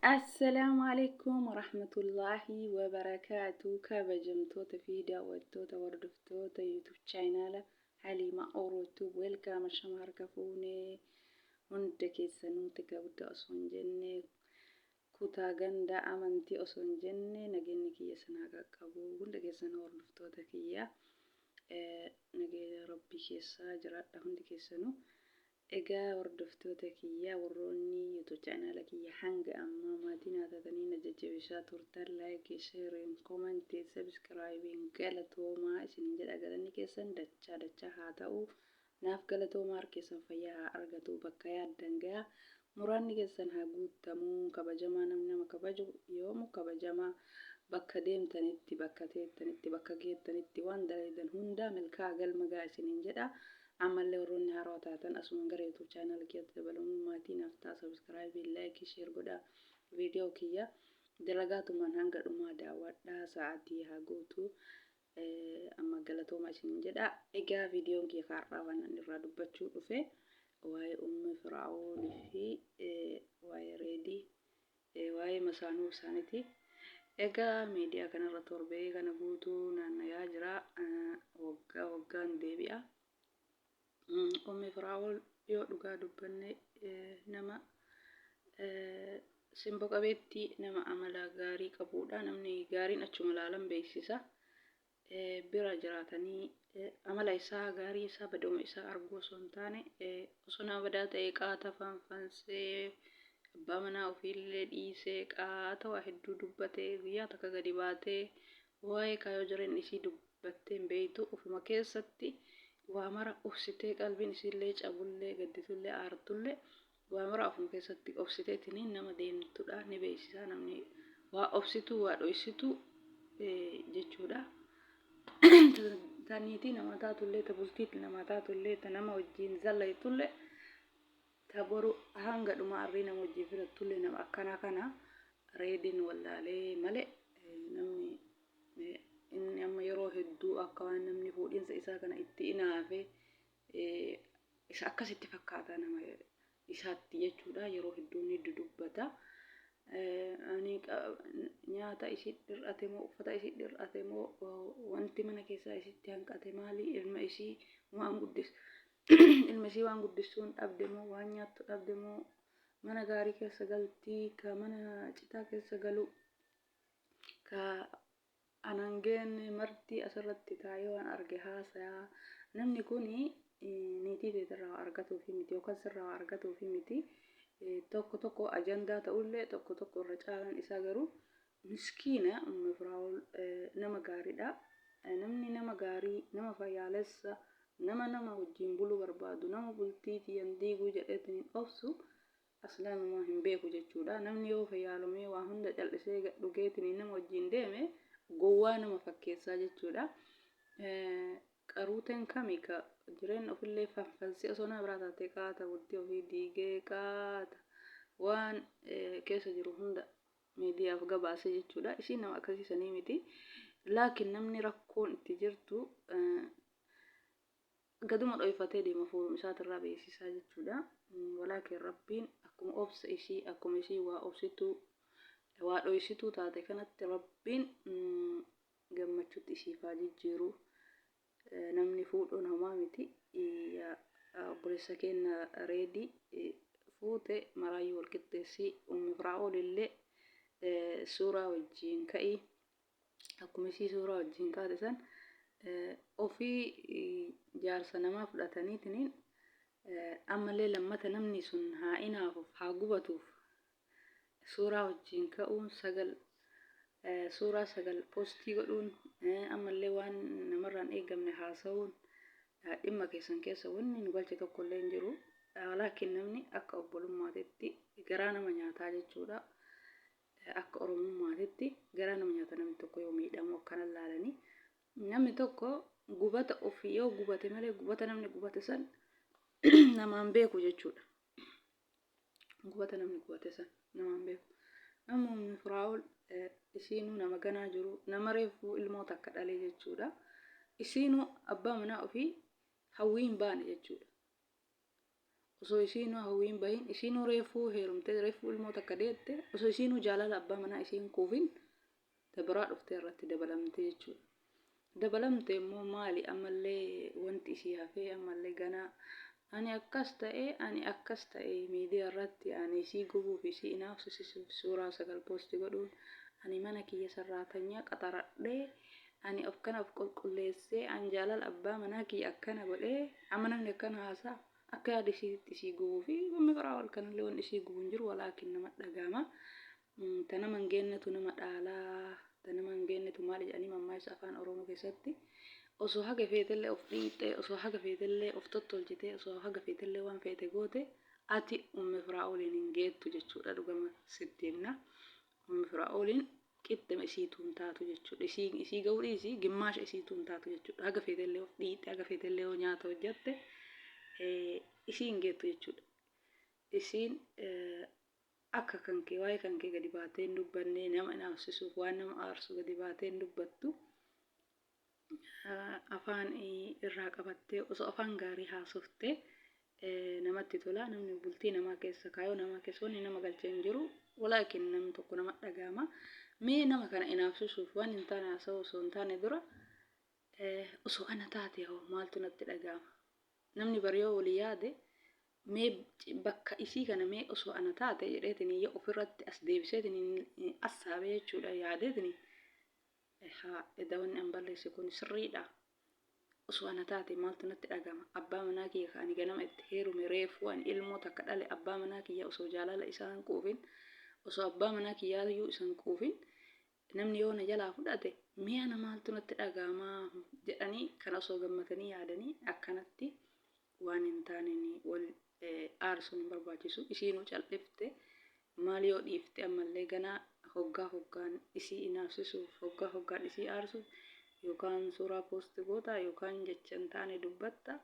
السلام عليكم ورحمة الله وبركاته. كابجمتوتا في دعوتوتا وردفتوتا يوتيوب شانل حليمة أوروتوب ويلكام الشمار كفوني هندكي سنوتك ودا أصون جنة كوتا غندا أمانتي أصون جنة نجنك يسناك كابو هندكي سنو وردفتوتا كيا نجي ربي كيسا جرات هندكي سنو egaa hordoftoota kiyyaa warroonni YouTube channel kiyya hanga amma maatiin hatatanii jajjabeessaa turtan like share comment subscribe galatoomaa isin jedha galanni keessan dachaa haa ta'u naaf galatoomaa harkeessan fayyaa haa argatu bakka yaaddan ga'a muraanni keessan haa guutamuu kabajamaa namni nama kabaju yoomu kabajamaa bakka deemtanitti bakka teettanitti bakka geettanitti waan daleedan hunda milkaa galma ga'a isiniin jedha. عمل وروني هروتاتن اسمن غير يوتيوب channel كيت بلون ماتي نفتا سبسكرايب لايك شير غدا فيديو كيا دلغاتو من هانغا دوما داودا ساعتي هاغوتو اما غلطو ماشين جدا ايغا فيديو كي خاربان نرا دبچو دفه واي فرعون في واي ريدي واي مسانو سانتي ايغا ميديا كان رتوربي كان غوتو نانا ياجرا وغان ديبيا فرعون yoo dhugaa dubbanne nama simbo qabeetti nama amala gaarii qabuudha namni gaariin achuma laalan beeksisa bira jiraatanii amala isaa gaarii isaa baduma isaa arguu osoo hin taane osoo nama badaa ta'e qaata fanfansee abbaa manaa ofiillee dhiisee qaata waa hedduu dubbatee guyyaa takka gadi baatee waa'ee kaayoo jireen isii dubbattee hin beektu ofuma keessatti waa mara obsitee qalbiin isiillee cabullee gadditullee aartullee waa mara ofuma keessatti obsiteetiin nama deemtudha ni beeksisa namni waa obsituu waa dhoysituu jechuudha. Taniitii nama taatullee ta bultiitti nama taatullee ta nama wajjin zallaytullee ta boru hanga dhuma arrii nama wajjin filattullee nama akkanaa kana reediin wallaalee malee namni inni amma yeroo hedduu akka waan namni fuudhinsa isaa kana itti inaafe isa akkasitti fakkaata nama isaatti jechuudha yeroo hedduu ni dudubbata. Ani nyaata isii dhir'ate moo uffata isii dhir'ate moo wanti mana keessaa isitti hanqate maali ilma isii waan guddis ilma isii waan guddistuun dhabde moo waan nyaattu dhabde moo mana gaarii keessa galtii ka mana citaa keessa galu ka anangeen marti asirratti taayee waan arge haasayaa namni kuni niitii teetirraa argatuu fi miti yookaan sirraa argatuu fi miti tokko ajandaa ta'ullee tokko irra caalaan isaa garuu miskiina Firaa'ol nama gaariidha. Namni nama gaarii nama fayyaalessa nama wajjin buluu barbaadu nama bultii tiyyan diiguu jedheetiin obsu aslaanumaa hin beeku jechuudha. Namni yoo fayyaalomee waa hunda callisee dhugeetiin nama wajjin deeme gowwaa nama fakkeessaa jechuudha. Qaruuteen kamii ka jireen ofillee fanfansee osoo nama biraa taatee qaata bultii ofii diigee qaata waan keessa jiru hunda miidiyaaf gabaasee jechuudha. Isiin nama akkasiisanii miti. Laakiin namni rakkoon itti jirtu gaduma dhoyfatee deema fuulum isaatirraa beeksisaa jechuudha. Walaakin rabbiin akkuma obsa ishii akkuma ishii waa obsituu waa dhoysituu taate kanatti rabbiin gammachuutti isiif haa jijjiiru. Namni fuudhuun homaa miti. Obboleessa keenya reedii fuute maraayyuu wal qixxeessii Firaa'ol illee suuraa wajjin ka'ii akkuma ishii suuraa wajjin kaate san ofii jaarsa namaa fudhataniitiin ammallee lammata namni sun haa inaafuuf haa gubatuuf suuraa wajjin ka'uun suuraa sagal poostii godhuun ammallee waan namarraan eegamne haasa'uun dhimma keessan keessa wanni nu galche tokko illee hin jiru. Laakiin namni akka obbolummaatitti garaa nama nyaataa jechuudha. Akka oromummaatitti garaa nama nyaata namni tokko yoo miidhamu akkana laalanii namni tokko gubata ofii yoo gubate malee gubata namni gubate san namaan beeku jechuudha. Gubata namni gubate san namaan beeku. Namni Firaa'ol isiinuu nama ganaa jiru nama reefuu ilmoota akka dhalee jechuudha. Isiinuu abbaa manaa ofii hawwii hin baane jechuudha. osoo isiinuu hawwiin bahin isiinuu reefuu heerumtee reefuu ilmoo takka deette osoo isiinuu jaalala abbaa manaa isiin quufin dabaraa dhuftee irratti dabalamte jechuudha. Dabalamte immoo maali ammallee wanti isii hafee ammallee ganaa ani akkas ta'e miidiyaa irratti ani isii gubuu fi isii inaafsisuuf suuraa sagal poosti godhuun ani mana kiyya sarraatanyaa qaxaradhee ani of kanaaf qulqulleessee an jaalala abbaa manaa kiyya akkana godhee amma namni akkana haasaa akka yaada isiitti isii gubuu fi gummi biraa ol kanallee wanti isii gubuun jiru walaakin nama dhagama. Tana mangeennetu nama dhaalaa tana mangeennetu maali jedhanii mammaaksa afaan Oromoo keessatti osoo haga feetellee of dhiixee osoo haga feetellee of tottolchitee osoo haga feetellee waan feete goote ati ummi Firaa'oliin hin geettu jechuudha. Dhugama sitti himna ummi Firaa'oliin qixxama isiituun taatu jechuudha. Isii ga'uu dhiisii gimmaasha isiituun taatu jechuudha. Haga feetellee of dhiixee haga feetellee nyaata hojjatte isii hin geettu jechuudha. Isiin akka kankee waa'ee kankee gadi baatee hin dubbanne nama inaafsisuuf waan nama aarsu gadi baatee hin dubbattu. Afaan irraa qabattee osoo afaan gaarii haasoftee namatti tola. Namni bultii namaa keessa kaayoo namaa keessa wanni nama galchee hin jiru walaakin namni tokko nama dhagama. Mee nama kana inaafsisuuf waan hin taane haasa'u osoo hin taane dura osoo ana taate hoo maaltu natti dhagama. Namni bariyoo walii yaade mee bakka isii kana mee osoo ana taate jedheetiin yoo ofirratti as deebiseetiin assaabee jechuudha yaadeetiin wanni an balleesse kun sirriidha. Osoo ana taate maaltu natti dhagama. Abbaa manaa kiyya kaani ganama itti heerume reefuu ani ilmoo takka dhale abbaa manaa kiyya osoo jaalala isaan quufin osoo abbaa manaa kiyyaayuu isaan quufin namni yoo na jalaa fudhate mee ana maaltu natti dhagama jedhanii kana osoo gammatanii yaadanii akkanatti waan hin taaneen wal aarsuun hin barbaachisu. Isiinuu cal'ifte maal yoo dhiifte ammallee ganaa hoggaan isii inaafsisuuf hoggaan isii aarsuuf yookaan suuraa poosti goota yookaan jecha hin taane dubbatta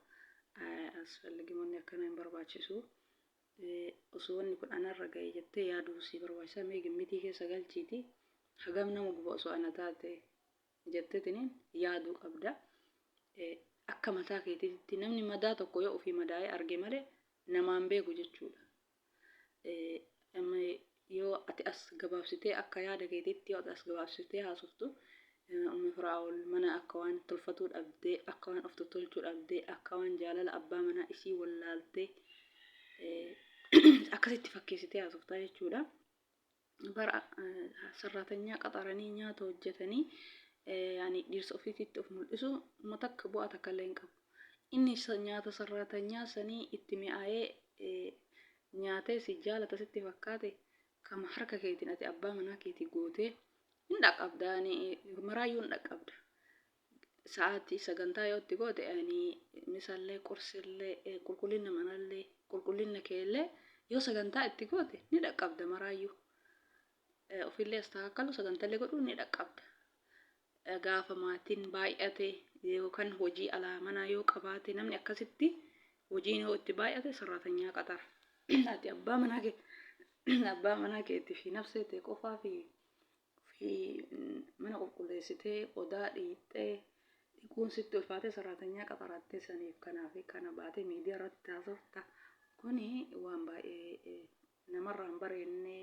asfalligimoonni akkana hin barbaachisu. Osoo wanni kun anarra ga'e jettee yaaduu si barbaachisa. Mee gimmitii keessa galchiiti hagam nama guba osoo ana taate jetteetiniin yaaduu qabda. Akka mataa keetiitti namni madaa tokko yoo ofii madaa'ee arge malee namaan beeku jechuudha. Yoo ati as gabaabsitee akka yaada keetiitti yoo as gabaabsitee haasoftu ummi Firaa'ol mana akka waan tolfatuu dhabdee akka waan of tottolchuu dhabdee akka waan jaalala abbaa manaa isii wallaaltee akkasitti fakkeessitee haasoftaa jechuudha. Bara sarraatanyaa qaxaranii nyaata hojjetanii yani dhirsa ofiitti of mul'isu matakka bu'aa takka illee hin qabu. Inni nyaata sarraatanyaa sanii itti mi'aayee nyaatee si jaalata sitti fakkaate kama harka keetiin ati abbaa manaa keetii gootee hin dhaqqabda maraayyuu hin dhaqqabda. Sa'aatii sagantaa yoo itti goote misallee qorsillee qulqullina manallee qulqullina keellee yoo sagantaa itti goote ni dhaqqabda maraayyuu. Ofillee as taakkalu sagantaalee godhuun ni dhaqqabda. Gaafa maatiin baay'ate yookaan hojii alaa manaa yoo qabaate namni akkasitti hojiin yoo itti baay'ate sarraatanyaa qaxara. Ati abbaa manaa keetii fi nafseetee qofaa fi mana qulqulleessitee odaa dhiixxee dhiquun sitti ulfaatee sarraatanyaa qaxarattee saniif kanaaf kana baatee miidiyaa irratti haasofta. Kuni waan baay'ee namarraa hin bareenne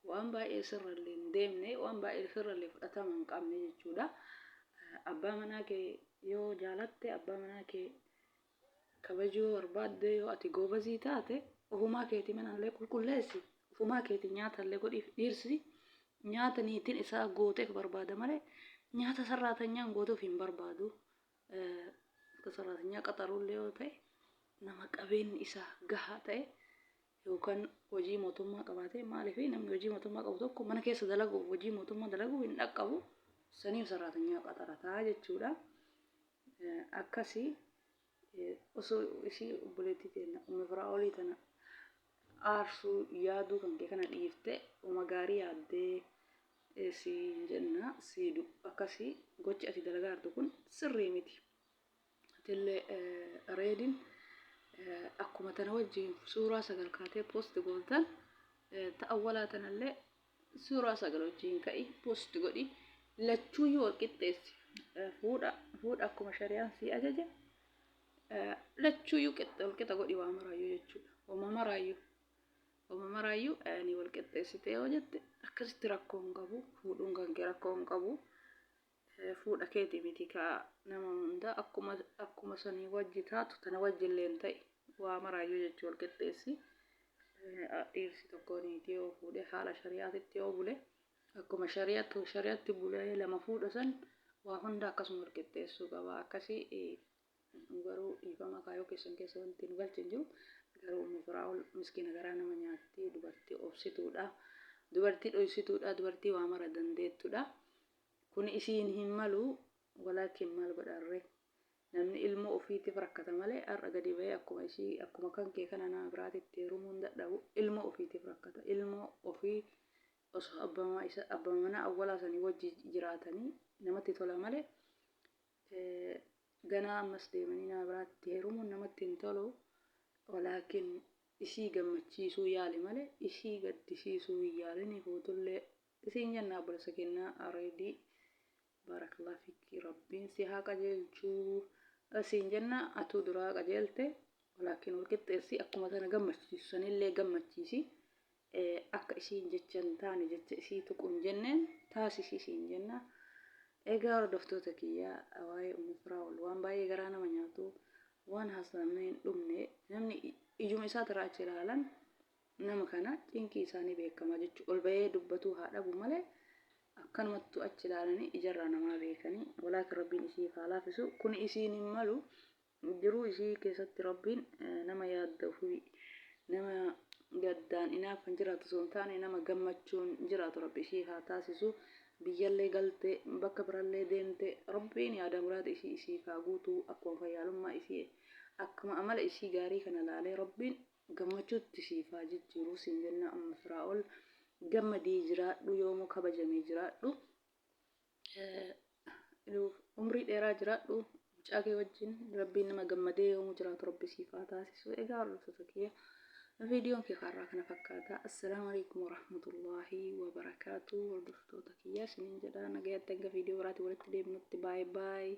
waan baay'ee sirrallee hin deemne waan baay'ee sirrallee fudhatama hin qabne jechuudha. Abbaa manaa kee yoo jaalatte abbaa manaa kee kabajuu barbaadde yoo ati goobazii taate ofumaa keetii manallee qulqulleessi ofumaa keetii nyaatallee godhiif dhiirsi nyaata niitiin isaa gooteef barbaada malee nyaata sarraatanyaan gootuuf hin barbaadu. Sarraatanyaa qaxaruullee yoo ta'e nama qabeenyi isaa gahaa ta'e yookaan hojii mootummaa qabaate maaliif namni hojii mootummaa qabu tokko mana keessa dalaguuf hojii mootummaa dalaguuf hin dhaqqabu saniif sarraatanyaa qaxarataa jechuudha. Akkasii osoo isii obboleettii teenya ummi Firaa'olii tana aarsuu yaaduu kan kee kana dhiifte uma gaarii yaaddee si jenna siidu akkasii gochi ati dalagaa jirtu kun sirrii miti. Atillee reediin akkuma tana wajjin suuraa sagal kaatee poosti gootan ta'awwalaa tanallee suuraa sagal wajjin ka'i poosti godhi lachuu yoo qixxeessi fuudha akkuma shari'aan si ajaje lachuu yoo qixa godhi waa maraayyuu jechuudha. Wama maraayyuu ani wal qixxeessitee yoo jette akkasitti rakkoo hin qabu. Fuudhuun kan kee rakkoo hin qabu. Fuudha keetii miti kaa nama hunda akkuma sanii wajji taatu tana wajjillee hin ta'e waa maraayyuu jechuu wal qixxeessi. Dhiirsi tokko niitii yoo fuudhe haala shari'aatitti yoo bule akkuma shari'aatti bulee lama fuudha san waa hunda akkasuma wal qixxeessuu qaba. Akkasii garuu dhiifama kaayoo keessan keessa wanti nu galche hin jiru. Garuu Ummi Firaa'ol miskiina garaa nama nyaatti dubartii obsituudha. Dubartii dhoysituudha. Dubartii waa mara dandeettudha. Kun isiin hin malu walaakin maal godharre namni ilmoo ofiitiif rakkata malee har'a gadi ba'ee akkuma kan kee kana nama biraatitti heerumuu hin dadhabu. Ilmoo ofiitiif rakkata. Ilmoo ofii osoo abbaa manaa awwalaa sanii wajji jiraatanii namatti tola malee ganaa ammas deemanii nama biraatti heerumuun namatti hin tolu. Walaakin isii gammachiisuu yaali malee isii gaddisiisuu hin yaalini. Fuutullee isiin jennaa obboleessa kennaa areedii barakallah fikki rabbiin si haa qajeelchuu. Isiin jennaa atuu duraa qajeelte. Walaakin wal qixxeessi akkuma sana gammachiisu sanillee gammachiisi. Akka isiin jecha hin taane jecha isii tuqu hin jenneen taasisi isiin jenna. Egaa hordoftoota kiyyaa waa'ee Ummi Firaa'ol waan baay'ee garaa nama nyaatu waan haasa'amee hin dhumne namni ijuma isaa irraa achi ilaalan nama kana cinqii isaanii beekama jechuudha. Ol bahee dubbatuu haa dhabu malee akkanumattuu achi ilaalanii ijarraa namaa beekanii walaakin rabbiin isii haa laafisu. Kun isiin hin malu jiruu isii keessatti rabbiin nama yaadda ofii nama gaddaan inaaf kan jiraatu osoo hin taane nama gammachuun jiraatu rabbi ishii haa taasisu. Biyyallee galte bakka birallee deemte rabbiin yaada muraada isii haa guutu. Akkuma fayyaalummaa isii akkuma amala isii gaarii kana laalee rabbiin gammachuutti siif haa jijjiiru siin jenna. Ummi Firaa'ol gammadii jiraadhu yoomuu kabajamee jiraadhu. Umrii dheeraa jiraadhu. Mucaa kee wajjin rabbiin nama gammadee yoomuu jiraatu rabbi siif haa taasisu. Egaa hordoftoota kiyya viidiyoon kee har'aa kana fakkaata. Assalaamu alaikum warahmatullaahi wabarakaatu. Hordoftoota kiyya isiniin jedha nagayatti hanga viidiyoo biraatti walitti deebinutti baay'ee.